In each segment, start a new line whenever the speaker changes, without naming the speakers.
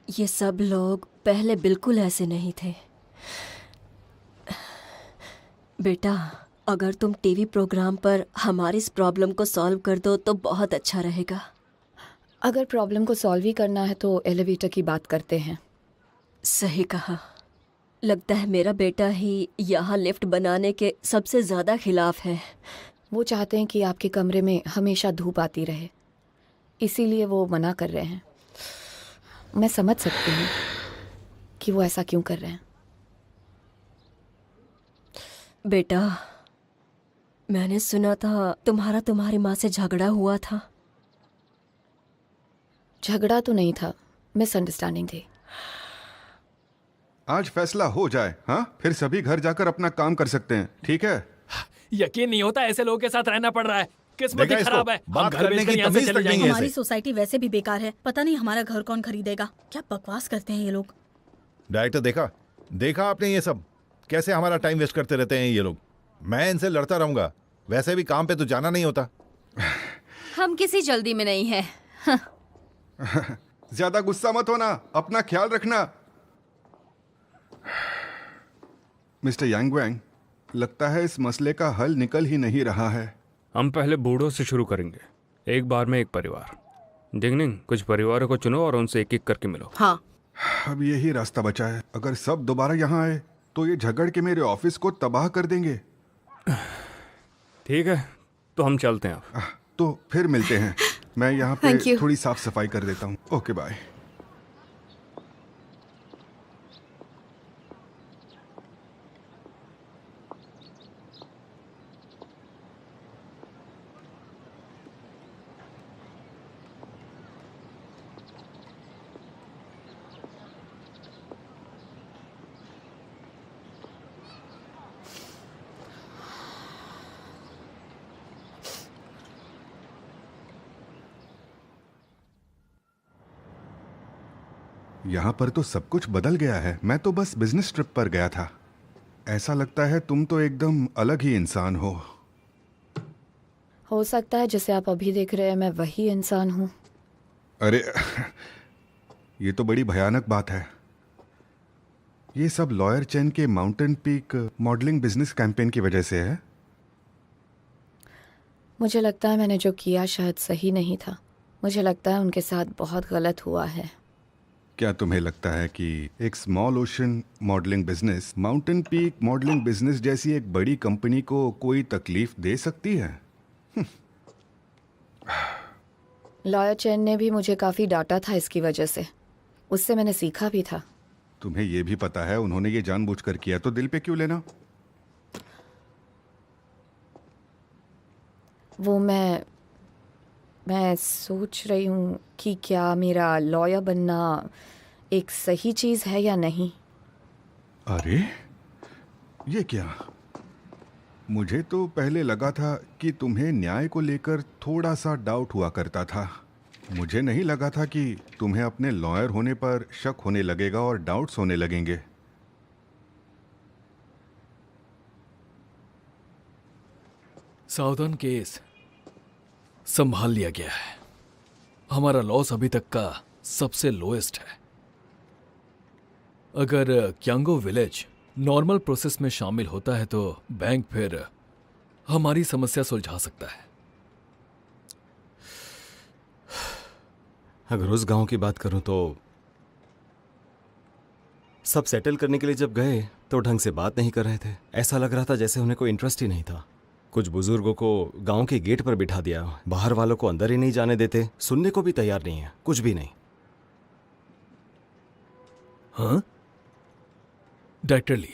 ये सब लोग पहले बिल्कुल ऐसे नहीं थे। बेटा, अगर तुम टीवी प्रोग्राम पर हमारी इस प्रॉब्लम को सॉल्व कर दो तो बहुत अच्छा रहेगा।
अगर प्रॉब्लम को सॉल्व ही करना है तो एलिवेटर की बात करते हैं।
सही कहा। लगता है मेरा बेटा ही यहाँ लिफ्ट बनाने के सबसे ज़्यादा खिलाफ है।
वो चाहते हैं कि आपके कमरे में हमेशा धूप आती रहे, इसीलिए वो मना कर रहे हैं। मैं समझ सकती हूँ कि वो ऐसा क्यों कर रहे हैं।
बेटा, मैंने सुना था तुम्हारी माँ से झगड़ा हुआ था।
झगड़ा तो नहीं था, मिसअंडरस्टैंडिंग थी।
आज फैसला हो जाए, हाँ, फिर सभी घर जाकर अपना काम कर सकते हैं, ठीक है?
यकीन नहीं होता ऐसे लोगों के साथ रहना पड़ रहा है। किस्मत ही
देखा इसको?
खराब है। हम
बात
घर
करने
बेचकर
की
यहाँ से
तमीज
चले
तक नहीं
जाएंगे।
है।
हमारी
ऐसे।
सोसाइटी वैसे भी बेकार है, पता नहीं हमारा घर कौन खरीदेगा। क्या बकवास करते हैं ये लोग।
डायरेक्टर देखा आपने ये सब कैसे हमारा टाइम वेस्ट करते रहते हैं ये लोग। मैं इनसे लड़ता रहूंगा, वैसे भी काम पे तो जाना नहीं होता।
हम किसी जल्दी में नहीं है।
ज्यादा गुस्सा मत होना, अपना ख्याल रखना। मिस्टर यांगवेंग, लगता है इस मसले का हल निकल ही नहीं रहा है।
हम पहले बूढ़ों से शुरू करेंगे, एक बार में एक परिवार। डिंगनिंग, कुछ परिवारों को चुनो और उनसे एक एक करके मिलो।
हाँ,
अब यही रास्ता बचा है। अगर सब दोबारा यहाँ आए तो ये झगड़ के मेरे ऑफिस को तबाह कर देंगे।
ठीक है, तो हम चलते हैं अब।
तो फिर मिलते हैं। मैं यहाँ
Thank
पे
you.
थोड़ी साफ सफाई कर देता हूँ। Okay, bye. यहाँ पर तो सब कुछ बदल गया है। मैं तो बस बिजनेस ट्रिप पर गया था। ऐसा लगता है तुम तो एकदम अलग ही इंसान हो
सकता है जिसे आप अभी देख रहे हैं मैं वही इंसान हूँ।
अरे ये तो बड़ी भयानक बात है। ये सब लॉयर चेन के mountain peak modelling business campaign की वजह से है।
मुझे लगता है मैंने जो किया शायद सही नहीं था। मुझे लगता है उनके साथ बहुत गलत हुआ है।
क्या तुम्हें लगता है कि एक small ocean modelling business mountain peak modelling business जैसी एक बड़ी कंपनी को कोई तकलीफ दे सकती है?
लॉयर चेन ने भी मुझे काफ़ी डांटा था इसकी वजह से। उससे मैंने सीखा भी था।
तुम्हें यह भी पता है उन्होंने ये जानबूझकर किया, तो दिल पे क्यों लेना?
वो मैं सोच रही हूँ कि क्या मेरा लॉयर बनना एक सही चीज़ है या नहीं।
अरे ये क्या? मुझे तो पहले लगा था कि तुम्हें न्याय को लेकर थोड़ा सा डाउट हुआ करता था। मुझे नहीं लगा था कि तुम्हें अपने लॉयर होने पर शक होने लगेगा और डाउट्स होने लगेंगे।
साउदर्न केस संभाल लिया गया है। हमारा लॉस अभी तक का सबसे लोएस्ट है। अगर क्यांगो विलेज नॉर्मल प्रोसेस में शामिल होता है तो बैंक फिर हमारी समस्या सुलझा सकता है।
अगर उस गांव की बात करूं तो सब सेटल करने के लिए जब गए तो ढंग से बात नहीं कर रहे थे। ऐसा लग रहा था जैसे उन्हें कोई इंटरेस्ट ही नहीं था। कुछ बुजुर्गों को गांव के गेट पर बिठा दिया, बाहर वालों को अंदर ही नहीं जाने देते, सुनने को भी तैयार नहीं है, कुछ भी नहीं।
हाँ डायरेक्टर ली,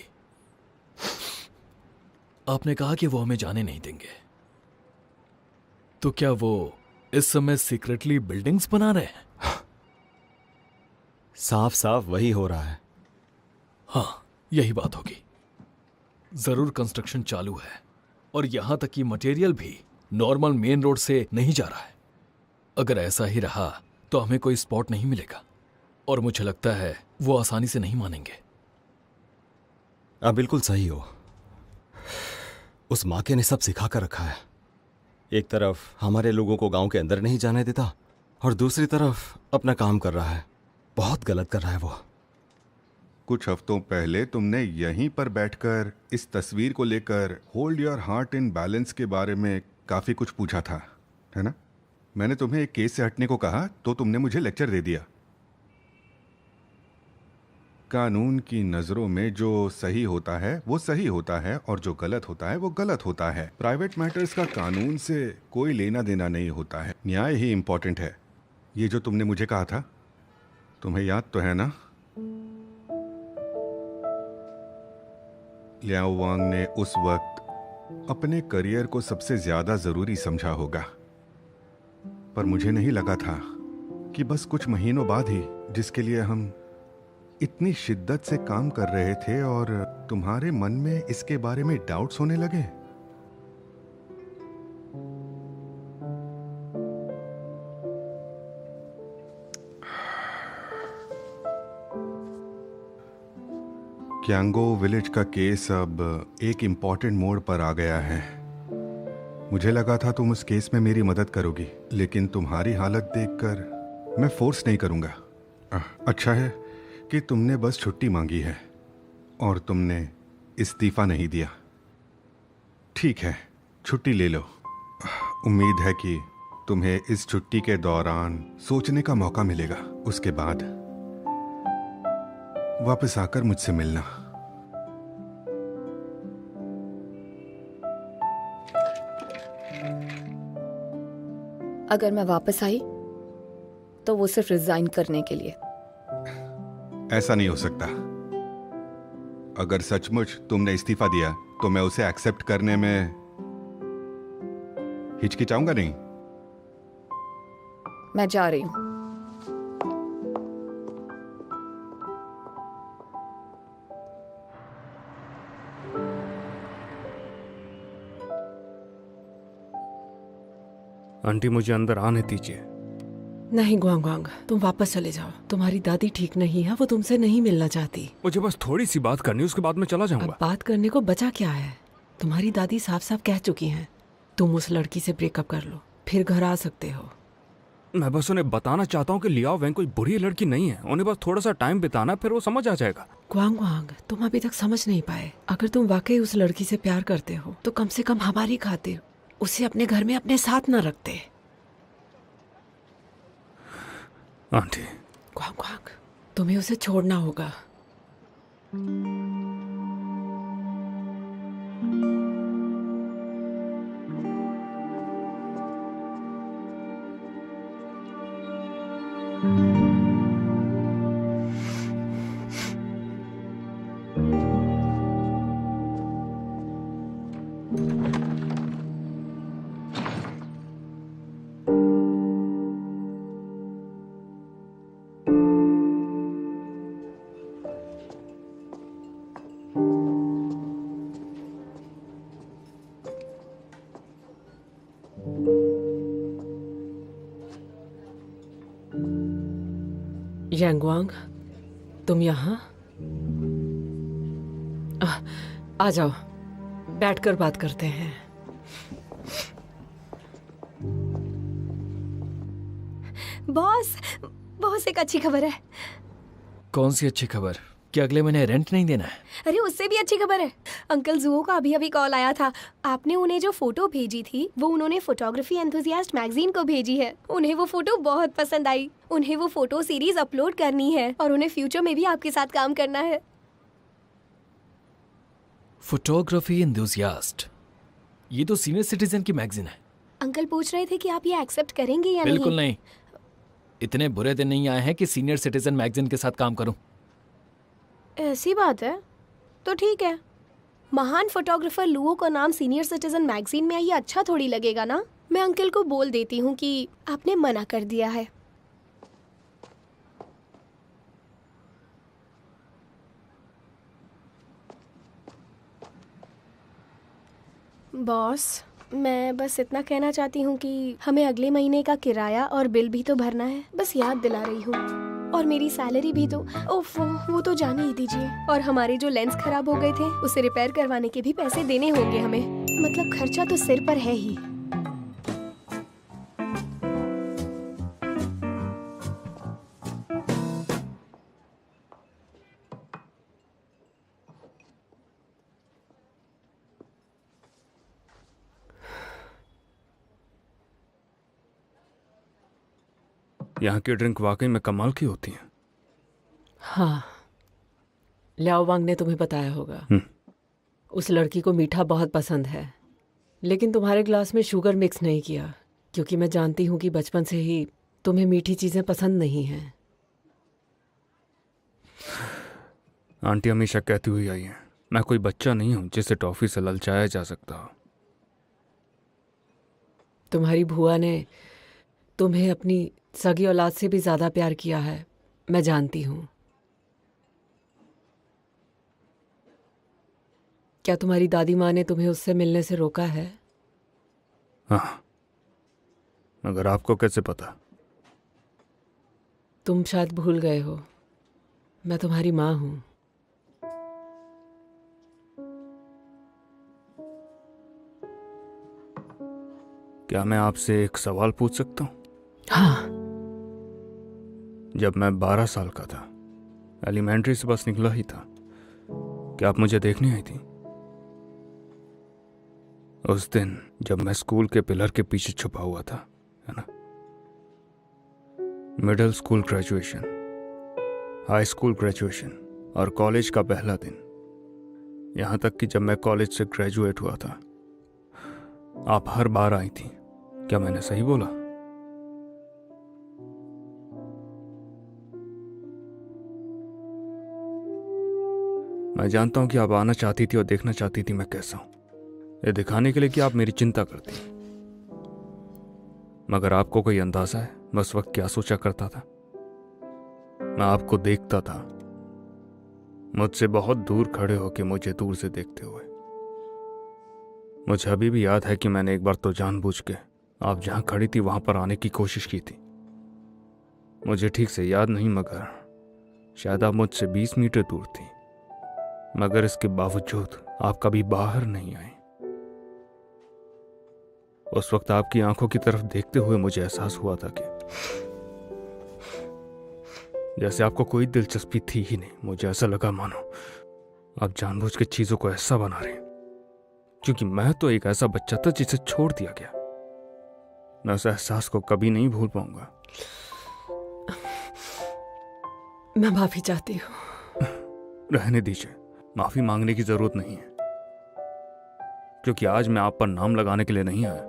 आपने कहा कि वो हमें जाने नहीं देंगे, तो क्या वो इस समय सीक्रेटली बिल्डिंग्स बना रहे हैं?
साफ साफ वही हो रहा है।
हाँ यही बात होगी। जरूर कंस्ट्रक्शन चालू है और यहां तक कि मटेरियल भी नॉर्मल मेन रोड से नहीं जा रहा है। अगर ऐसा ही रहा तो हमें कोई स्पॉट नहीं मिलेगा और मुझे लगता है वो आसानी से नहीं मानेंगे।
आप बिल्कुल सही हो। उस माके ने सब सिखा कर रखा है। एक तरफ हमारे लोगों को गांव के अंदर नहीं जाने देता और दूसरी तरफ अपना काम कर रहा है। बहुत गलत कर रहा है वो।
कुछ हफ्तों पहले तुमने यहीं पर बैठकर इस तस्वीर को लेकर hold your heart in balance के बारे में काफ़ी कुछ पूछा था, है ना? मैंने तुम्हें एक केस से हटने को कहा तो तुमने मुझे लेक्चर दे दिया। कानून की नज़रों में जो सही होता है वो सही होता है और जो गलत होता है वो गलत होता है। प्राइवेट मैटर्स का कानून से कोई लेना देना नहीं होता है, न्याय ही इम्पोर्टेंट है। ये जो तुमने मुझे कहा था, तुम्हें याद तो है ना? लियाओ वांग ने उस वक्त अपने करियर को सबसे ज्यादा जरूरी समझा होगा, पर मुझे नहीं लगा था कि बस कुछ महीनों बाद ही जिसके लिए हम इतनी शिद्दत से काम कर रहे थे और तुम्हारे मन में इसके बारे में डाउट्स होने लगे। क्यांगो विलेज का केस अब एक इम्पॉर्टेंट मोड़ पर आ गया है। मुझे लगा था तुम उस केस में मेरी मदद करोगी, लेकिन तुम्हारी हालत देखकर मैं फोर्स नहीं करूंगा। अच्छा है कि तुमने बस छुट्टी मांगी है और तुमने इस्तीफा नहीं दिया। ठीक है, छुट्टी ले लो। उम्मीद है कि तुम्हें इस छुट्टी के दौरान सोचने का मौका मिलेगा। उसके बाद वापस आकर मुझसे मिलना।
अगर मैं वापस आई तो वो सिर्फ रिजाइन करने के लिए।
ऐसा नहीं हो सकता। अगर सचमुच तुमने इस्तीफा दिया तो मैं उसे एक्सेप्ट करने में हिचकिचाऊंगा नहीं।
मैं जा रही हूँ।
आंटी मुझे अंदर आने दीजिए।
नहीं ग्वांग ग्वांग, तुम वापस चले जाओ। तुम्हारी दादी ठीक नहीं है, वो तुमसे नहीं मिलना चाहती।
मुझे बस थोड़ी सी बात करनी है, उसके बाद मैं चला
अब
जाऊंगा।
बात करने को बचा क्या है? तुम्हारी दादी साफ साफ कह चुकी हैं, तुम उस लड़की से ब्रेकअप कर लो, फिर घर आ सकते हो।
मैं बस उन्हें बताना चाहता हूँ कि लियाओ वैंग कोई बुरी लड़की नहीं है। उन्हें बस थोड़ा सा टाइम बिताना, फिर वो समझ आ जाएगा।
ग्वांग ग्वांग, तुम अभी तक समझ नहीं पाए। अगर तुम वाकई उस लड़की से प्यार करते हो तो कम से कम हमारी खातिर उसे अपने घर में अपने साथ न रखते।
आंटी,
ग्वांग ग्वांग, तुम्हें उसे छोड़ना होगा। यांगवांग, तुम यहाँ आ जाओ, बैठकर बात करते हैं।
बॉस, बॉस एक अच्छी खबर है।
कौन सी अच्छी खबर? क्या अगले महीने रेंट नहीं देना है?
अरे उससे भी अच्छी खबर है। अंकल जुओ का अभी अभी कॉल आया था। आपने उन्हें जो फोटो भेजी थी वो उन्होंने फोटोग्राफी एंथुसियास्ट मैगजीन को भेजी है। उन्हें वो फोटो बहुत पसंद आई। उन्हें वो फोटो सीरीज अपलोड करनी है और उन्हें फ्यूचर में भी आपके साथ काम करना है।
Photography enthusiast? ये तो सीनियर सिटीजन की मैगजीन है।
अंकल पूछ रहे थे कि आप ये एक्सेप्ट करेंगे या
बिल्कुल नहीं। इतने बुरे दिन नहीं आए हैं कि सीनियर सिटीजन मैगजीन के साथ काम करूं।
ऐसी बात है तो ठीक है। महान फोटोग्राफर लुओ का नाम सीनियर सिटीजन मैगजीन में ये अच्छा थोड़ी लगेगा ना। मैं अंकल को बोल देती हूँ कि आपने मना कर दिया है। बॉस, मैं बस इतना कहना चाहती हूँ कि हमें अगले महीने का किराया और बिल भी तो भरना है। बस याद दिला रही हूँ। और मेरी सैलरी भी तो। ओफ, वो तो जाने ही दीजिए। और हमारे जो लेंस खराब हो गए थे उसे रिपेयर करवाने के भी पैसे देने होंगे हमें। मतलब खर्चा तो सिर पर है ही।
यहाँ की ड्रिंक वाकई में कमाल की होती हैं।
हाँ, लियाओ वांग ने तुम्हें बताया होगा। उस लड़की को मीठा बहुत पसंद है, लेकिन तुम्हारे ग्लास में शुगर मिक्स नहीं किया, क्योंकि मैं जानती हूँ कि बचपन से ही तुम्हें मीठी चीज़ें पसंद नहीं हैं।
आंटी हमेशा कहती हुई आई हैं, मैं कोई बच्चा नहीं हूँ जिसे टॉफ़ी से ललचाया जा सकता हो।
तुम्हारी भुआ ने तुम्हें अपनी सगी औलाद से भी ज़्यादा प्यार किया है, मैं जानती हूँ। क्या तुम्हारी दादी माँ ने तुम्हें उससे मिलने से रोका है?
हाँ, मगर आपको कैसे पता?
तुम शायद भूल गए हो, मैं तुम्हारी माँ हूँ।
क्या मैं आपसे एक सवाल पूछ सकता हूँ?
हाँ।
जब मैं 12 साल का था, एलिमेंट्री से बस निकला ही था, क्या आप मुझे देखने आई थी? उस दिन जब मैं स्कूल के पिलर के पीछे छुपा हुआ था, है ना? Middle school graduation, high school graduation और कॉलेज का पहला दिन, यहाँ तक कि जब मैं कॉलेज से ग्रेजुएट हुआ था, आप हर बार आई थी। क्या मैंने सही बोला? मैं जानता हूं कि आप आना चाहती थी और देखना चाहती थी मैं कैसा हूं, ये दिखाने के लिए कि आप मेरी चिंता करती। मगर आपको कोई अंदाजा है मैं उस वक्त क्या सोचा करता था? मैं आपको देखता था, मुझसे बहुत दूर खड़े होकर मुझे दूर से देखते हुए। मुझे अभी भी याद है कि मैंने एक बार तो जानबूझ के आप जहां खड़ी थी वहां पर आने की कोशिश की थी। मुझे ठीक से याद नहीं, मगर शायद आप मुझसे 20 मीटर दूर थी, मगर इसके बावजूद आप कभी बाहर नहीं आए। उस वक्त आपकी आंखों की तरफ देखते हुए मुझे एहसास हुआ था कि जैसे आपको कोई दिलचस्पी थी ही नहीं। मुझे ऐसा लगा मानो आप जानबूझ के चीजों को ऐसा बना रहे हैं, क्योंकि मैं तो एक ऐसा बच्चा था जिसे छोड़ दिया गया। मैं उस एहसास को कभी नहीं भूल पाऊंगा।
मैं माफी चाहती हूँ।
रहने दीजिए, माफी मांगने की जरूरत नहीं है, क्योंकि आज मैं आप पर नाम लगाने के लिए नहीं आया।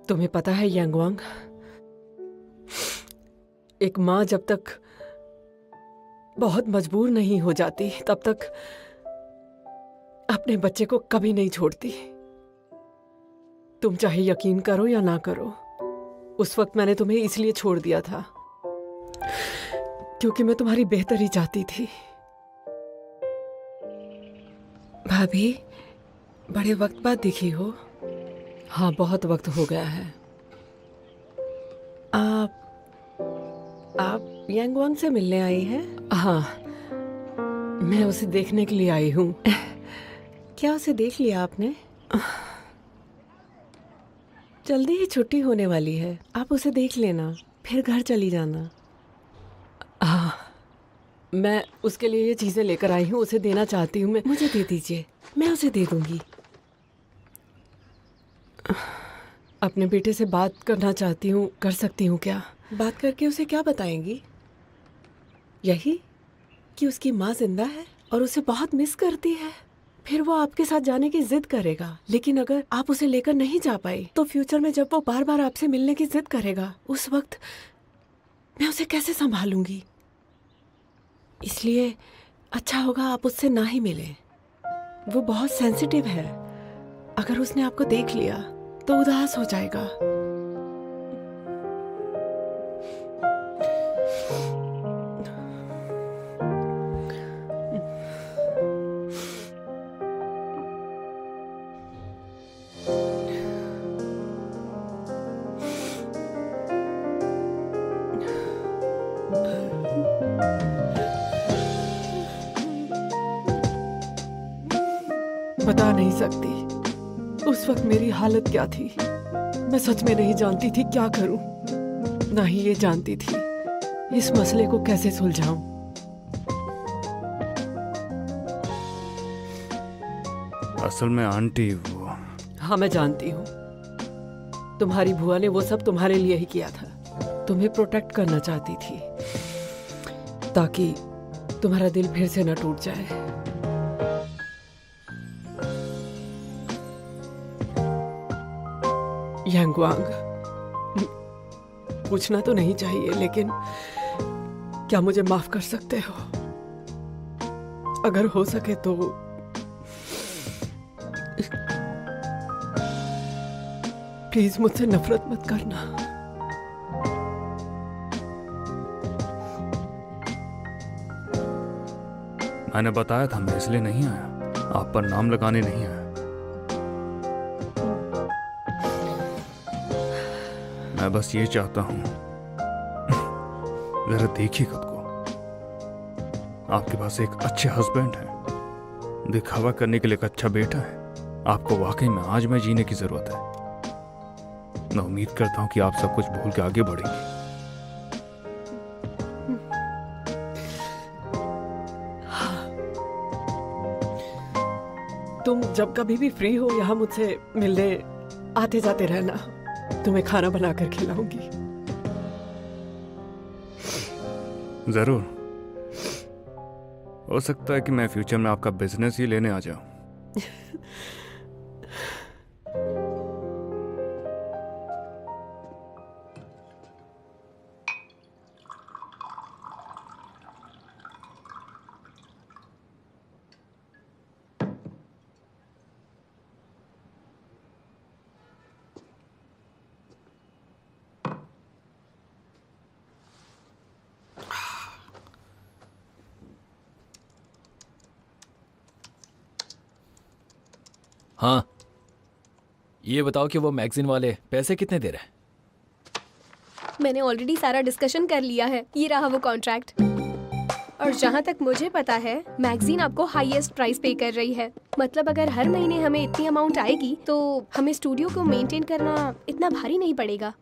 तुम्हें पता है यांगवांग, एक माँ जब तक बहुत मजबूर नहीं हो जाती तब तक अपने बच्चे को कभी नहीं छोड़ती। तुम चाहे यकीन करो या ना करो, उस वक्त मैंने तुम्हें इसलिए छोड़ दिया था क्योंकि मैं तुम्हारी बेहतरी चाहती थी। भाभी, बड़े वक्त बाद दिखी हो। हाँ, बहुत वक्त हो गया है। आप यांगवांग से मिलने आई हैं? हाँ, मैं उसे देखने के लिए आई हूँ। क्या उसे देख लिया आपने? जल्दी ही छुट्टी होने वाली है, आप उसे देख लेना, फिर घर चली जाना। हाँ, मैं उसके लिए ये चीज़ें लेकर आई हूँ, उसे देना चाहती हूँ। मैं मुझे दे दीजिए, मैं उसे दे दूँगी। अपने बेटे से बात करना चाहती हूँ, कर सकती हूँ क्या? बात करके उसे क्या बताएंगी? यही कि उसकी माँ जिंदा है और उसे बहुत मिस करती है। फिर वो आपके साथ जाने की जिद करेगा, लेकिन अगर आप उसे लेकर नहीं जा पाई तो फ्यूचर में जब वो बार बार आपसे मिलने की जिद करेगा, उस वक्त मैं उसे कैसे संभालूंगी? इसलिए अच्छा होगा आप उससे ना ही मिलें। वो बहुत सेंसिटिव है, अगर उसने आपको देख लिया तो उदास हो जाएगा। बता नहीं सकती उस वक्त मेरी हालत क्या थी। मैं सच में नहीं जानती थी क्या करूं, ना ही ये जानती थी इस मसले को कैसे सुलझाऊं।
असल में आंटी वो
हाँ मैं जानती हूँ, तुम्हारी बुआ ने वो सब तुम्हारे लिए ही किया था। तुम्हें प्रोटेक्ट करना चाहती थी ताकि तुम्हारा दिल फिर से न टूट जाए। यांगवांग, पूछना तो नहीं चाहिए, लेकिन क्या मुझे माफ कर सकते हो? अगर हो सके तो प्लीज मुझसे नफरत मत करना।
मैंने बताया था मैं इसलिए नहीं आया, आप पर नाम लगाने नहीं आया। मैं बस ये चाहता हूं, जरा देखिए खुद को, आपके पास एक अच्छे हस्बैंड है, दिखावा करने के लिए एक अच्छा बेटा है। आपको वाकई में आज में जीने की जरूरत है। मैं उम्मीद करता हूं कि आप सब कुछ भूल के आगे बढ़ेंगे।
तुम जब कभी भी फ्री हो यहाँ मुझसे मिलने आते जाते रहना। तुम्हें खाना बनाकर खिलाऊंगी।
जरूर। हो सकता है कि मैं फ्यूचर में आपका बिजनेस ही लेने आ जाऊं।
हाँ, ये बताओ कि वो मैगजीन वाले पैसे कितने दे रहे हैं?
मैंने ऑलरेडी सारा डिस्कशन कर लिया है। ये रहा वो कॉन्ट्रैक्ट। और जहाँ तक मुझे पता है, मैगजीन आपको हाईएस्ट प्राइस पे कर रही है। मतलब अगर हर महीने हमें इतनी अमाउंट आएगी तो हमें स्टूडियो को मेंटेन करना इतना भारी नहीं पड़ेगा।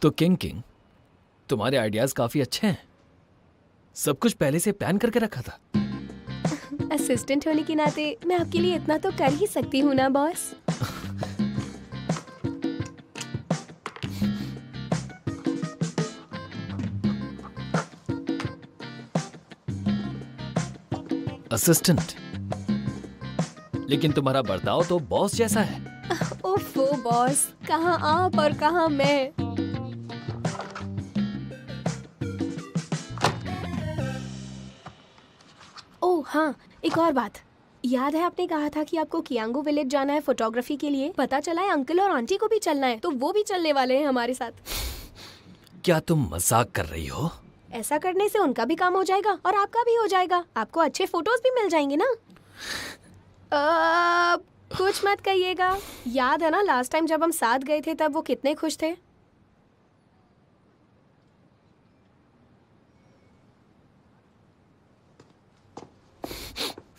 तो किंग, तुम्हारे आइडियाज काफी अच्छे हैं। सब कुछ पहले से प्लान करके रखा था।
असिस्टेंट होने के नाते मैं आपके लिए इतना तो कर ही सकती हूँ ना बॉस।
असिस्टेंट? लेकिन तुम्हारा बर्ताव तो बॉस जैसा है।
ओफो बॉस, कहाँ आप और कहाँ मैं। ओह हाँ, एक और बात। याद है आपने कहा था कि आपको कियांगो विलेज जाना है फोटोग्राफी के लिए? पता चला है अंकल और आंटी को भी चलना है, तो वो भी चलने वाले हैं हमारे साथ।
क्या तुम मजाक कर रही हो?
ऐसा करने से उनका भी काम हो जाएगा और आपका भी हो जाएगा। आपको अच्छे फोटोज भी मिल जाएंगे ना। कुछ मत कहिएगा। याद है ना लास्ट टाइम जब हम साथ गए थे तब वो कितने खुश थे।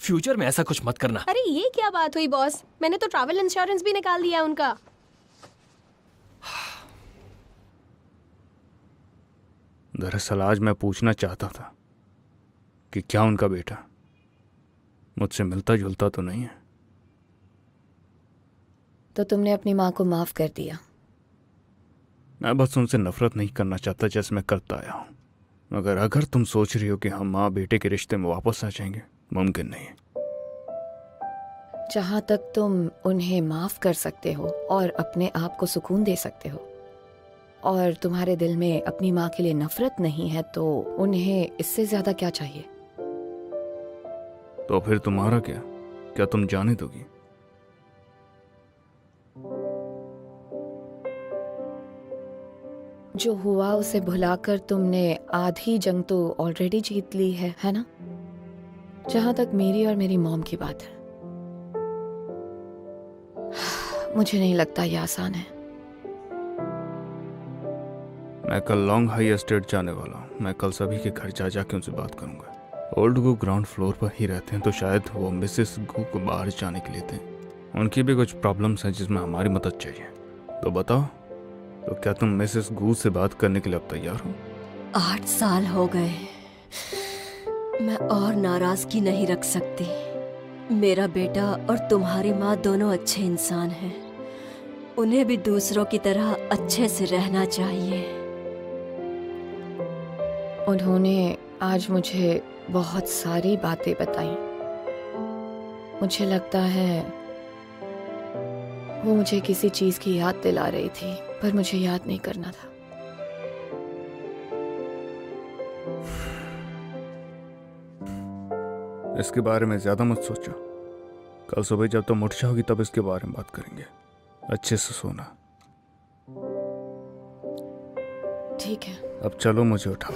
फ्यूचर में ऐसा कुछ मत करना।
अरे ये क्या बात हुई बॉस, मैंने तो ट्रैवल इंश्योरेंस भी निकाल दिया उनका।
दरअसल आज मैं पूछना चाहता था कि क्या उनका बेटा मुझसे मिलता जुलता तो नहीं है।
तो तुमने अपनी माँ को माफ कर दिया?
मैं बस उनसे नफरत नहीं करना चाहता जैसे मैं करता आया हूँ। मगर अगर तुम सोच रही हो कि हम माँ बेटे के रिश्ते में वापस आ जाएंगे, मुमकिन नहीं है।
जहाँ तक तुम उन्हें माफ कर सकते हो और अपने आप को सुकून दे सकते हो और तुम्हारे दिल में अपनी माँ के लिए नफरत नहीं है, तो उन्हें इससे ज्यादा क्या चाहिए?
तो फिर तुम्हारा क्या? क्या तुम जाने दोगी?
जो हुआ उसे भुलाकर तुमने आधी जंग तो ऑलरेडी जीत ली है ना? जहां तक मेरी और मेरी मॉम की बात है, मुझे नहीं लगता ये आसान है।
मैं कल लॉन्ग हाई एस्टेट जाने वाला हूँ। मैं कल सभी के घर जा जाके उनसे बात करूंगा। ओल्ड गू ग्राउंड फ्लोर पर ही रहते हैं, तो शायद वो मिसेस गू को बाहर जाने के लिए दें। उनकी भी कुछ प्रॉब्लम्स हैं जिसमें हमारी मदद चाहिए। तो बताओ, तो क्या तुम मिसेस गू से बात करने के लिए अब तैयार हो?
8 साल हो गए, मैं और नाराजगी नहीं रख सकती। मेरा बेटा और तुम्हारी माँ दोनों अच्छे इंसान हैं, उन्हें भी दूसरों की तरह अच्छे से रहना चाहिए।
उन्होंने आज मुझे बहुत सारी बातें बताई। मुझे लगता है वो मुझे किसी चीज की याद दिला रही थी, पर मुझे याद नहीं करना था।
इसके बारे में ज्यादा मत सोचो। कल सुबह जब तुम उठ जाओगी तब इसके बारे में बात करेंगे। अच्छे से सोना।
ठीक है।
अब चलो, मुझे उठाओ।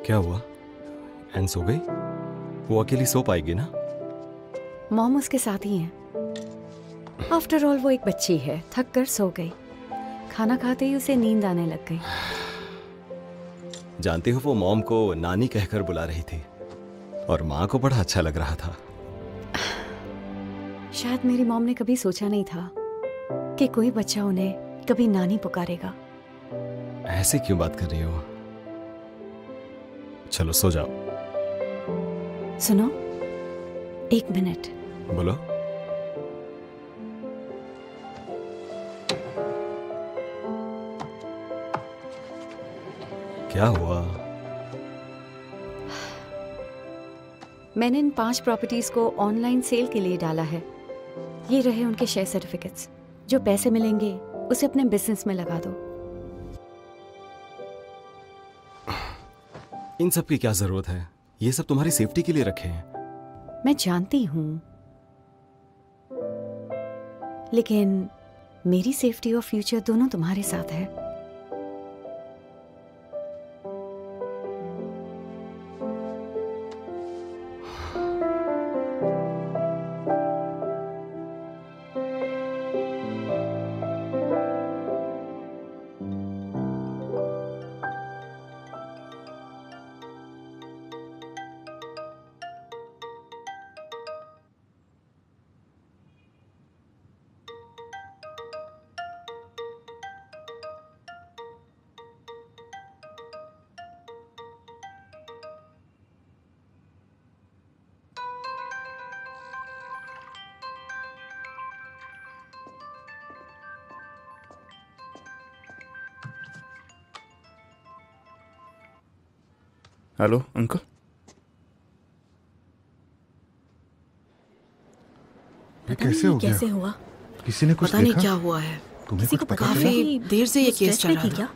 क्या हुआ? एन सो गई? वो अकेली सो पाएगी ना?
मॉम उसके साथ ही हैं। आफ्टर ऑल वो एक बच्ची है, थक कर सो गई। खाना खाते ही उसे नींद आने लग गई।
जानती हो, वो मॉम को नानी कहकर बुला रही थी और माँ को बड़ा अच्छा लग रहा था।
शायद मेरी मॉम ने कभी सोचा नहीं था कि कोई बच्चा उन्हें कभी नानी पुकारेगा।
ऐसे क्यों बात कर रही हो? चलो सो जाओ।
सुनो, 1 मिनट।
बोलो। क्या हुआ?
मैंने इन 5 प्रॉपर्टीज को ऑनलाइन सेल के लिए डाला है। ये रहे उनके शेयर सर्टिफिकेट्स। जो पैसे मिलेंगे उसे अपने बिजनेस में लगा दो।
इन सब की क्या जरूरत है? ये सब तुम्हारी सेफ्टी के लिए रखे हैं।
मैं जानती हूं, लेकिन मेरी सेफ्टी और फ्यूचर दोनों तुम्हारे साथ है।
Hello uncle.
ये कैसे हो गया?
कैसे हुआ?
किसी ने कुछ
पता नहीं
देखा?
क्या हुआ है।
तुम्हें कुछ पता चला?
काफी देर से ये केस चल रहा था।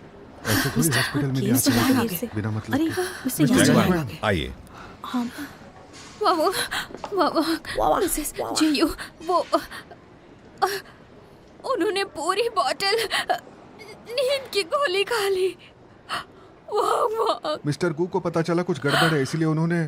ऐसे थोड़ी हॉस्पिटल में
केस
जाते
चला
हैं
आगे।
बिना मतलब
अरे
के।
उससे
मिस्टर
याद
जैकमैन,
आया।
आइए।
मिसेस जीयू, वो उन्होंने पूरी बोतल नींद की गोली खा ली।
मिस्टर गू को पता चला कुछ गड़बड़ है, इसलिए उन्होंने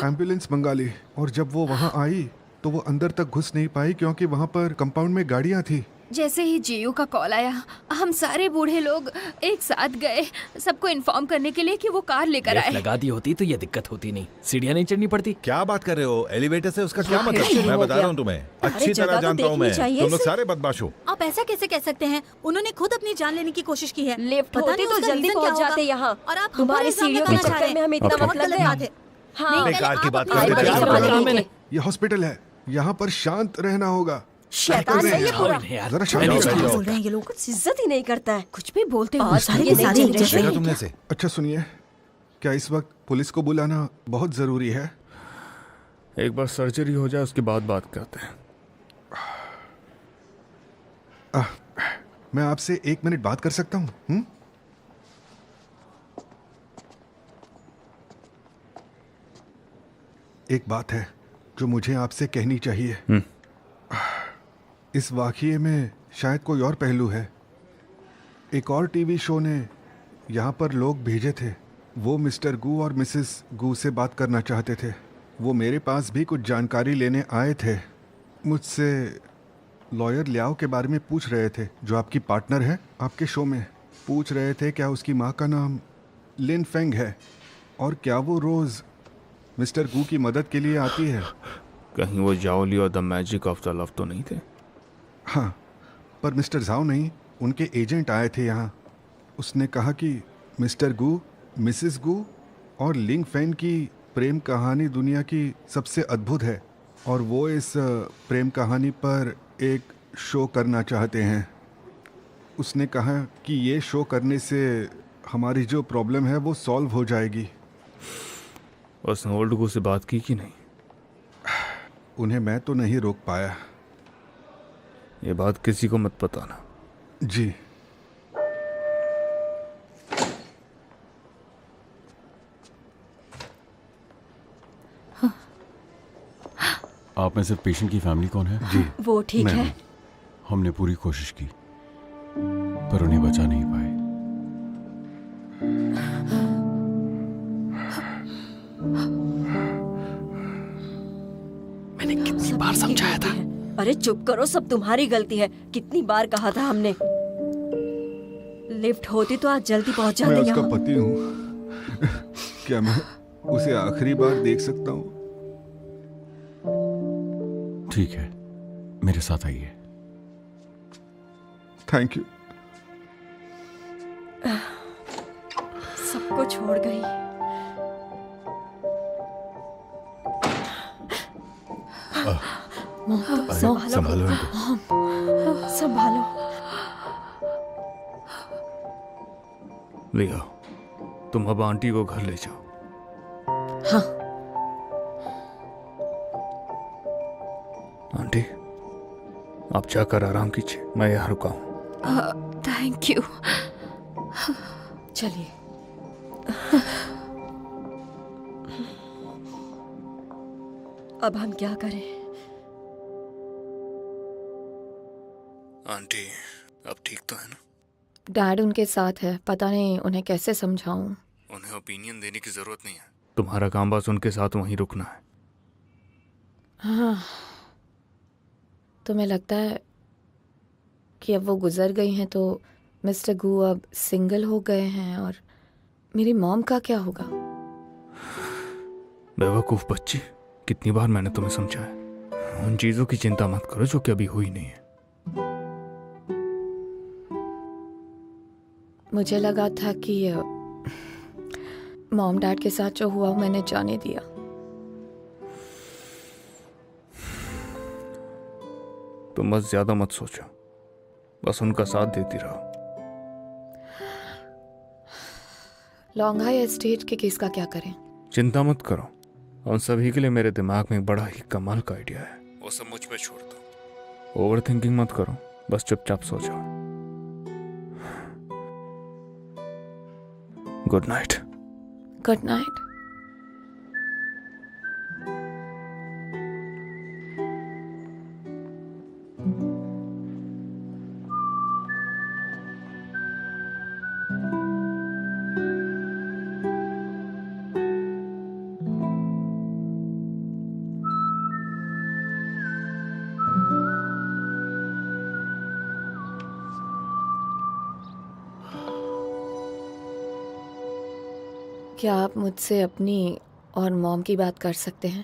एम्बुलेंस मंगा ली। और जब वो वहाँ आई तो वो अंदर तक घुस नहीं पाई क्योंकि वहाँ पर कंपाउंड में गाड़ियाँ थी।
जैसे ही जीयू का कॉल आया, हम सारे बूढ़े लोग एक साथ गए सबको इन्फॉर्म करने के लिए कि वो कार लेकर आए।
लगा दी होती तो ये दिक्कत होती नहीं, सीढ़ियाँ नहीं चढ़नी पड़ती।
क्या बात कर रहे हो? एलिवेटर से उसका क्या मतलब? मैं बता रहा हूँ तुम्हें, अच्छी तरह जानता हूँ मैं। तुम लोग सारे बदमाश हो।
आप ऐसा कैसे कह सकते हैं? उन्होंने खुद अपनी जान लेने की कोशिश की है।
लिफ्ट
पता
होती
नहीं
तो
उसका
जल्दी
reason
पहुंच
क्या होगा।
जाते यहाँ।
और आप
हमारी
हमारे
सीढ़ियों के चक्कर में हम इतना
बहुत
मत
गलत
लगे।
बात है।
हाँ,
बेकार की बात
अपनी
करते
आइडिया
थे।
समझ रहे हैं।
ये हॉस्पिटल है, यहाँ पर शांत रहना होगा।
शैतान है ये पूरा।
जरा शांत
क्या
हो
बोल रहे हैं ये लोग?
कुछ इज्जत ही नहीं करता है।
कुछ भी बोलते हो।
आज
सारे
ये
के
नहीं
सारे
चल
एक
रहे
जैसे
देखा
हैं।
तुमने से?
अच्छा सुनिए, क्या इस वक्त पुलिस को बुलाना बहुत जरूरी है?
एक बार सर्जरी हो जाए उसके बाद बात करते हैं।
मैं आपसे 1 मिनट बात कर सकता हूँ? एक बात है जो मुझे आपसे कहनी चाहिए। इस वाकये में शायद कोई और पहलू है। एक और टीवी शो ने यहाँ पर लोग भेजे थे वो मिस्टर गू और मिसेस गू से बात करना चाहते थे। वो मेरे पास भी कुछ जानकारी लेने आए थे। मुझसे लॉयर लियाओ के बारे में पूछ रहे थे, जो आपकी पार्टनर है आपके शो में। पूछ रहे थे क्या उसकी माँ का नाम लिन फेंग है और क्या वो रोज़ मिस्टर गू की मदद के लिए आती है।
कहीं वो जाओली और the magic of the love तो नहीं थे?
हाँ, पर मिस्टर झाओ नहीं, उनके एजेंट आए थे यहाँ। उसने कहा कि मिस्टर गू, मिसेस गू और लिंग फैन की प्रेम कहानी दुनिया की सबसे अद्भुत है और वो इस प्रेम कहानी पर एक शो करना चाहते हैं। उसने कहा कि ये शो करने से हमारी जो प्रॉब्लम है वो सॉल्व हो जाएगी।
उसने ओल्ड गू से बात की कि नहीं?
उन्हें मैं तो नहीं रोक पाया।
ये बात किसी को मत बताना।
जी।
आप में से पेशेंट की फैमिली कौन है?
जी,
वो ठीक है।
हमने पूरी कोशिश की पर उन्हें बचा नहीं पाए।
मैंने कितनी बार समझाया था।
अरे चुप करो, सब तुम्हारी गलती है। कितनी बार कहा था हमने। लिफ्ट होती तो आज जल्दी पहुंच
मैं
जाते
उसका
यहाँ।
पति हूँ। क्या मैं उसे आखिरी बार देख सकता हूँ?
ठीक है, मेरे साथ आइए।
Thank you.
सबको छोड़ गई।
संभालो इनको।
संभालो।
लिया, तुम अब आंटी को घर ले जाओ।
हाँ।
आंटी, आप जाकर आराम कीजिए, मैं यहाँ रुका हूँ।
Thank you. चलिए।
अब हम क्या करें?
आंटी, अब ठीक तो है ना?
डैड उनके साथ है, पता नहीं उन्हें कैसे समझाऊं।
उन्हें ओपिनियन देने की जरूरत नहीं है। तुम्हारा काम बस उनके साथ वहीं रुकना है।
हाँ, तुम्हें लगता है कि अब वो गुजर गई हैं तो मिस्टर गू अब सिंगल हो गए हैं और मेरी मॉम का क्या होगा?
बेवकूफ बच्ची, कितनी बार मैंने तुम्हें समझाया, उन चीजों की चिंता मत करो जो कि अभी हुई नहीं है।
मुझे लगा था कि मॉम डैड के साथ जो हुआ मैंने जाने दिया।
तुम बस ज्यादा मत सोचो, बस उनका साथ देती रहो।
लॉन्घाई एस्टेट के केस का क्या करें?
चिंता मत करो, उन सभी के लिए मेरे दिमाग में बड़ा ही कमाल का आइडिया है। वो सब मुझ पे छोड़ दो। ओवर थिंकिंग मत करो, बस चुपचाप सो जाओ। Good night.
Good night. क्या आप मुझसे अपनी और मॉम की बात कर सकते हैं?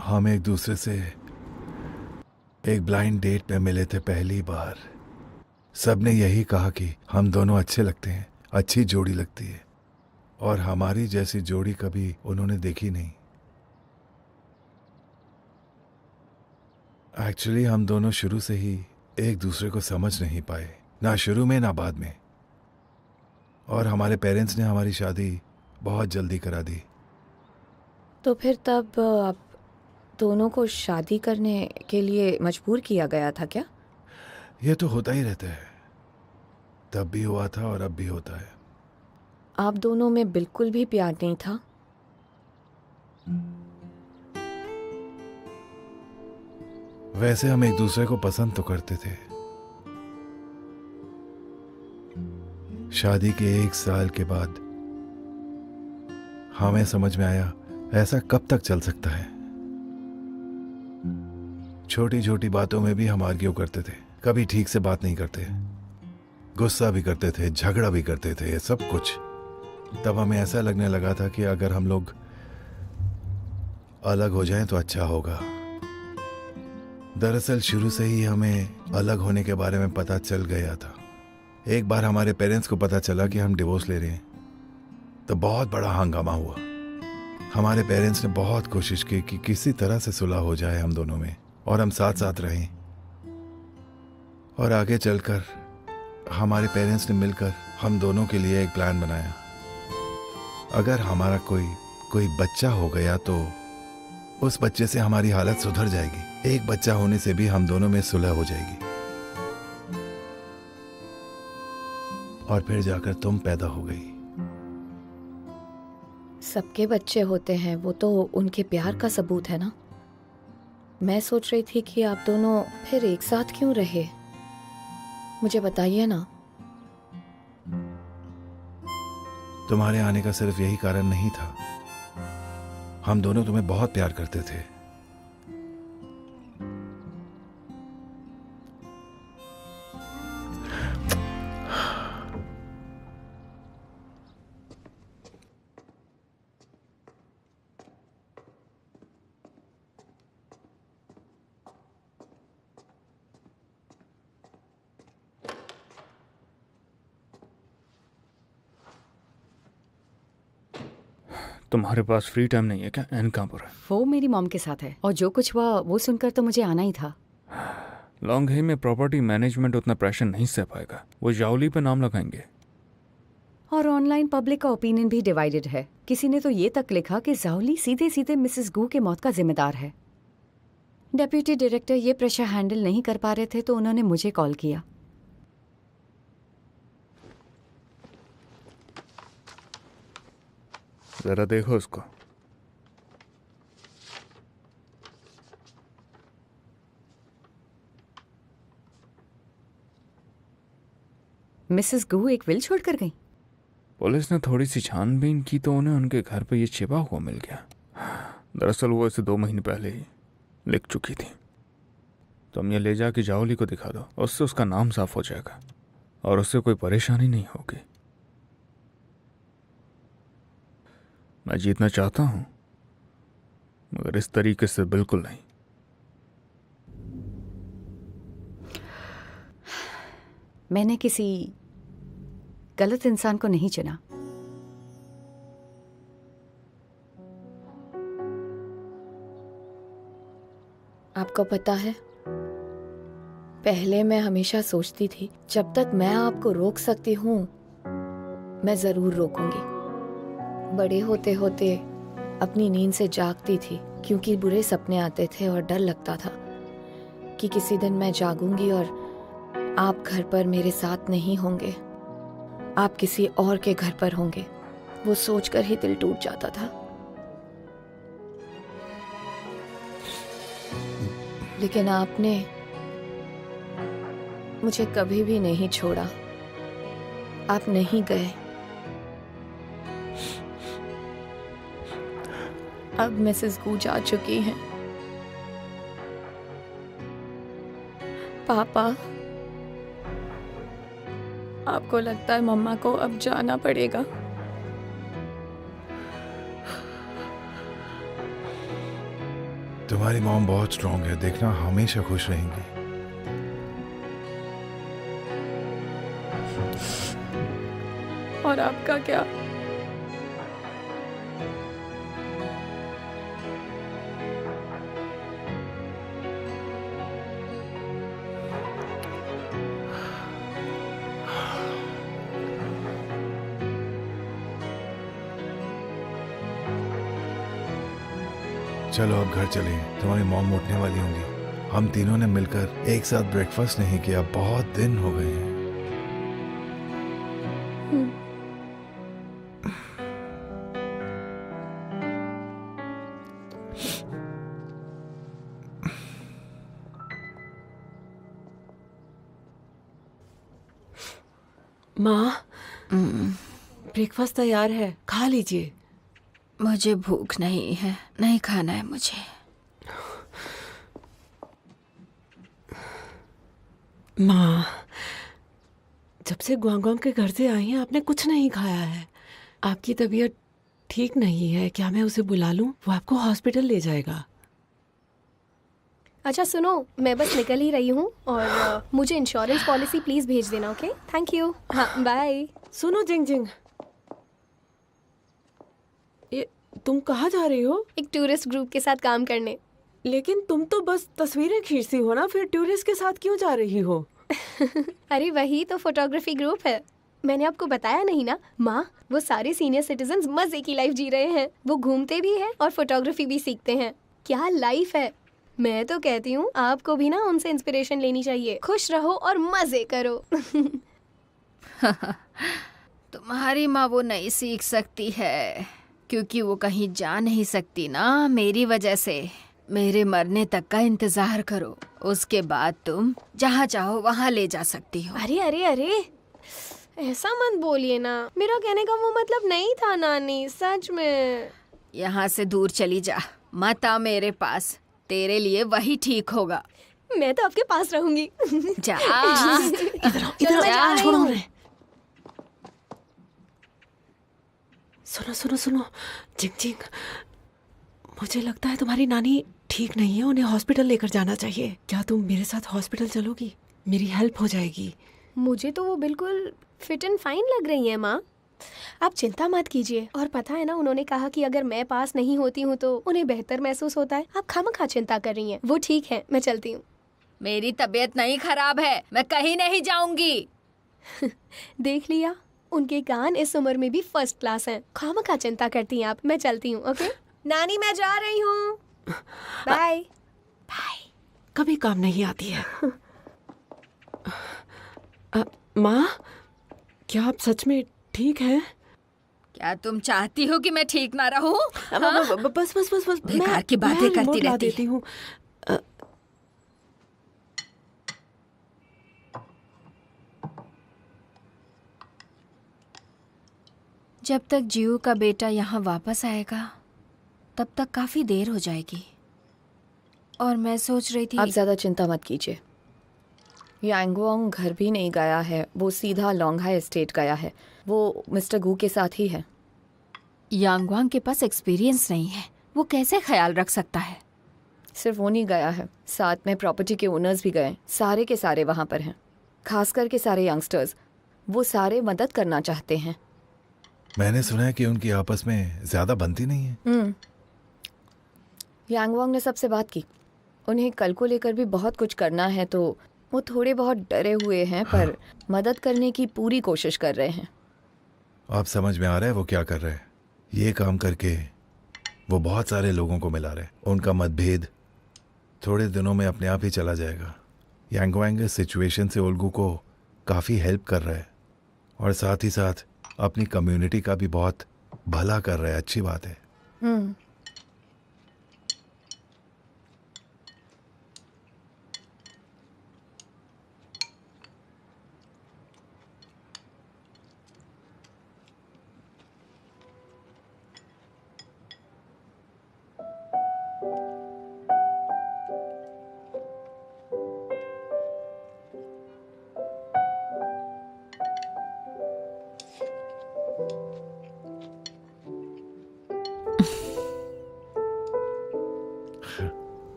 हम एक दूसरे से एक ब्लाइंड डेट पे मिले थे पहली बार। सबने यही कहा कि हम दोनों अच्छे लगते हैं, अच्छी जोड़ी लगती है, और हमारी जैसी जोड़ी कभी उन्होंने देखी नहीं। एक्चुअली हम दोनों शुरू से ही एक दूसरे को समझ नहीं पाए, ना शुरू में ना बाद में, और हमारे पेरेंट्स ने हमारी शादी बहुत जल्दी करा दी।
तो फिर तब आप दोनों को शादी करने के लिए मजबूर किया गया था क्या?
ये तो होता ही रहता है, तब भी हुआ था और अब भी होता है।
आप दोनों में बिल्कुल भी प्यार नहीं था?
वैसे हम एक दूसरे को पसंद तो करते थे। शादी के 1 साल के बाद हमें समझ में आया ऐसा कब तक चल सकता है। छोटी छोटी बातों में भी हम आर्ग्यू करते थे, कभी ठीक से बात नहीं करते, गुस्सा भी करते थे, झगड़ा भी करते थे, सब कुछ। तब हमें ऐसा लगने लगा था कि अगर हम लोग अलग हो जाएं तो अच्छा होगा। दरअसल शुरू से ही हमें अलग होने के बारे में पता चल गया था। एक बार हमारे पेरेंट्स को पता चला कि हम डिवोर्स ले रहे हैं तो बहुत बड़ा हंगामा हुआ। हमारे पेरेंट्स ने बहुत कोशिश की कि किसी तरह से सुलह हो जाए हम दोनों में और हम साथ साथ रहें। और आगे चलकर हमारे पेरेंट्स ने मिलकर हम दोनों के लिए एक प्लान बनाया। अगर हमारा कोई बच्चा हो गया तो उस बच्चे से हमारी हालत सुधर जाएगी। एक बच्चा होने से भी हम दोनों में सुलह हो जाएगी। और फिर जाकर तुम पैदा हो गई।
सबके बच्चे होते हैं, वो तो उनके प्यार का सबूत है ना। मैं सोच रही थी कि आप दोनों फिर एक साथ क्यों रहे, मुझे बताइए ना।
तुम्हारे आने का सिर्फ यही कारण नहीं था, हम दोनों तुम्हें बहुत प्यार करते थे।
तुम्हारे पास फ्री टाइम नहीं है क्या? एन कहाँ पर है?
वो मेरी मॉम के साथ है और जो कुछ हुआ वो सुनकर तो मुझे आना ही था।
लॉन्ग हे में प्रॉपर्टी मैनेजमेंट उतना प्रेशर नहीं सह पाएगा, वो जाओली पे नाम लगाएंगे।
और ऑनलाइन पब्लिक का ओपिनियन भी डिवाइडेड है। किसी ने तो ये तक लिखा कि जाओली सीधे सीधे मिसेस गू के मौत का जिम्मेदार है। डेप्यूटी डायरेक्टर ये प्रेशर हैंडल नहीं कर पा रहे थे तो उन्होंने मुझे कॉल किया।
जरा देखो उसको।
मिसेस गू एक विल छोड़कर गई।
पुलिस ने थोड़ी सी छानबीन की तो उन्हें उनके घर पे ये छिपा हुआ मिल गया। दरअसल वो इसे 2 महीने पहले ही लिख चुकी थी। तुम ये ले जाके जाओली को दिखा दो, उससे उसका नाम साफ हो जाएगा और उससे कोई परेशानी नहीं होगी। मैं जीतना चाहता हूं मगर इस तरीके से बिल्कुल नहीं।
मैंने किसी गलत इंसान को नहीं चुना।
आपको पता है, पहले मैं हमेशा सोचती थी जब तक मैं आपको रोक सकती हूँ मैं जरूर रोकूंगी। बड़े होते होते अपनी नींद से जागती थी क्योंकि बुरे सपने आते थे और डर लगता था कि किसी दिन मैं जागूंगी और आप घर पर मेरे साथ नहीं होंगे, आप किसी और के घर पर होंगे। वो सोचकर ही दिल टूट जाता था। लेकिन आपने मुझे कभी भी नहीं छोड़ा, आप नहीं गए। अब मिसेस गू जा चुकी हैं। पापा, आपको लगता है मम्मा को अब जाना पड़ेगा?
तुम्हारी मॉम बहुत स्ट्रांग है, देखना हमेशा खुश रहेंगी।
और आपका क्या?
चलो अब घर चलें, तुम्हारी मॉम उठने वाली होंगी। हम तीनों ने मिलकर एक साथ ब्रेकफास्ट नहीं किया, बहुत दिन हो गए हैं।
माँ, ब्रेकफास्ट तैयार है, खा लीजिए।
मुझे भूख नहीं है, नहीं खाना है मुझे।
माँ, जब से ग्वांगवांग के घर से आई हैं आपने कुछ नहीं खाया है। आपकी तबीयत ठीक नहीं है, क्या मैं उसे बुला लूं? वो आपको हॉस्पिटल ले जाएगा।
अच्छा सुनो, मैं बस निकल ही रही हूँ और मुझे इंश्योरेंस पॉलिसी प्लीज भेज देना। Okay, thank you. हाँ, बाय।
सुनो जिंग जिंग, ये तुम कहाँ जा रही हो?
एक टूरिस्ट ग्रुप के साथ काम करने।
लेकिन तुम तो बस तस्वीरें खींचती हो ना, फिर टूरिस्ट के साथ क्यों जा रही हो?
अरे वही तो फोटोग्राफी ग्रुप है। मैंने आपको बताया नहीं ना माँ, वो सारे सीनियर सिटीजन्स मजे की लाइफ जी रहे हैं। वो घूमते भी हैं और फोटोग्राफी भी सीखते हैं। क्या लाइफ है। मैं तो कहती हूँ आपको भी ना उनसे इंस्पिरेशन लेनी चाहिए। खुश रहो और मजे करो।
तुम्हारी माँ वो नहीं सीख सकती है, क्योंकि वो कहीं जा नहीं सकती ना मेरी वजह से। मेरे मरने तक का इंतजार करो, उसके बाद तुम जहाँ चाहो वहाँ ले जा सकती हो।
अरे अरे अरे, ऐसा मत बोलिए ना। मेरा कहने का वो मतलब नहीं था नानी, सच में।
यहाँ से दूर चली जा, मत आ मेरे पास। तेरे लिए वही ठीक होगा।
मैं तो आपके पास रहूंगी।
जा।
इधर
जा।
छोड़ो उन्हें। सुनो सुनो सुनो जिंग जिंग, मुझे लगता है तुम्हारी नानी ठीक नहीं है, उन्हें हॉस्पिटल लेकर जाना चाहिए। क्या तुम मेरे साथ हॉस्पिटल चलोगी? मेरी हेल्प हो जाएगी।
मुझे तो वो बिल्कुल फिट एंड फाइन लग रही है माँ, आप चिंता मत कीजिए। और पता है ना, उन्होंने कहा कि अगर मैं पास नहीं होती हूँ तो उन्हें बेहतर महसूस होता है। आप खामखा चिंता कर रही हैं। वो ठीक है, मैं चलती हूँ।
मेरी तबीयत नहीं खराब है, मैं कहीं नहीं जाऊंगी।
देख लिया, उनके कान इस उम्र में भी फर्स्ट क्लास हैं। खामखा चिंता करती हैं आप। मैं चलती हूँ। ओके नानी, मैं जा रही हूँ। Bye bye.
कभी काम नहीं आती है। माँ, क्या आप सच में ठीक हैं?
क्या तुम चाहती हो कि मैं ठीक ना रहूं?
बस बस बस बस,
बेकार की बातें
मैं
करती
रिमोट ला
रहती
देती हूँ।
जब तक जियो का बेटा यहाँ वापस आएगा तब तक काफी देर हो जाएगी। और मैं सोच रही थी।
आप ज्यादा चिंता मत कीजिए। यांगवांग घर भी नहीं गया है, वो सीधा लॉन्गहाई एस्टेट गया है। वो मिस्टर गू के साथ ही है।
यांगवांग के पास एक्सपीरियंस नहीं है, वो कैसे ख्याल रख सकता है?
सिर्फ वो नहीं गया है, साथ में प्रॉपर्टी के ओनर्स भी गए। सारे के सारे वहाँ पर हैं, खास करके सारे यंगस्टर्स। वो सारे मदद करना चाहते हैं।
मैंने सुना है कि उनकी आपस में ज्यादा बनती नहीं है।
यांगवांग ने सबसे बात की। उन्हें कल को लेकर भी बहुत कुछ करना है, तो वो थोड़े बहुत डरे हुए हैं, पर मदद करने की पूरी कोशिश कर रहे हैं।
आप समझ में आ रहा है वो क्या कर रहे हैं? ये काम करके वो बहुत सारे लोगों को मिला रहे हैं। उनका मतभेद थोड़े दिनों में अपने आप ही चला जाएगा। यांगवांग इस सिचुएशन से ओल्गू को काफ़ी हेल्प कर रहा है और साथ ही साथ अपनी कम्युनिटी का भी बहुत भला कर रहा है। अच्छी बात है।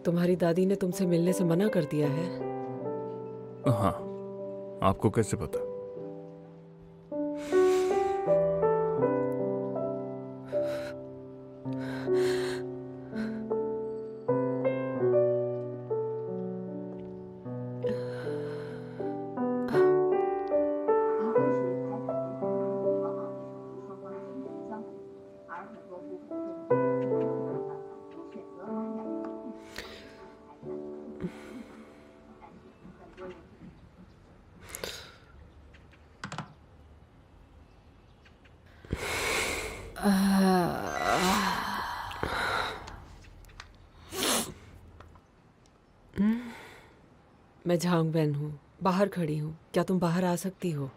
तुम्हारी दादी ने तुमसे मिलने से मना कर दिया है?
हाँ, आपको कैसे पता?
मैं झांग बैन हूँ, बाहर खड़ी हूँ। क्या तुम बाहर आ सकती हो?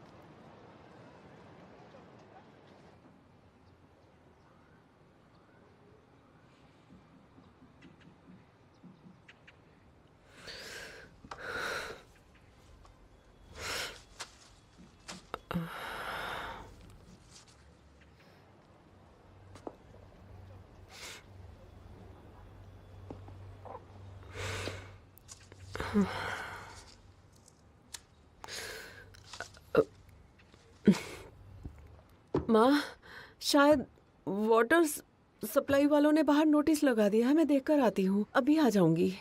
माँ, शायद वाटर सप्लाई वालों ने बाहर नोटिस लगा दिया है। मैं देखकर आती हूँ, अभी आ जाऊंगी।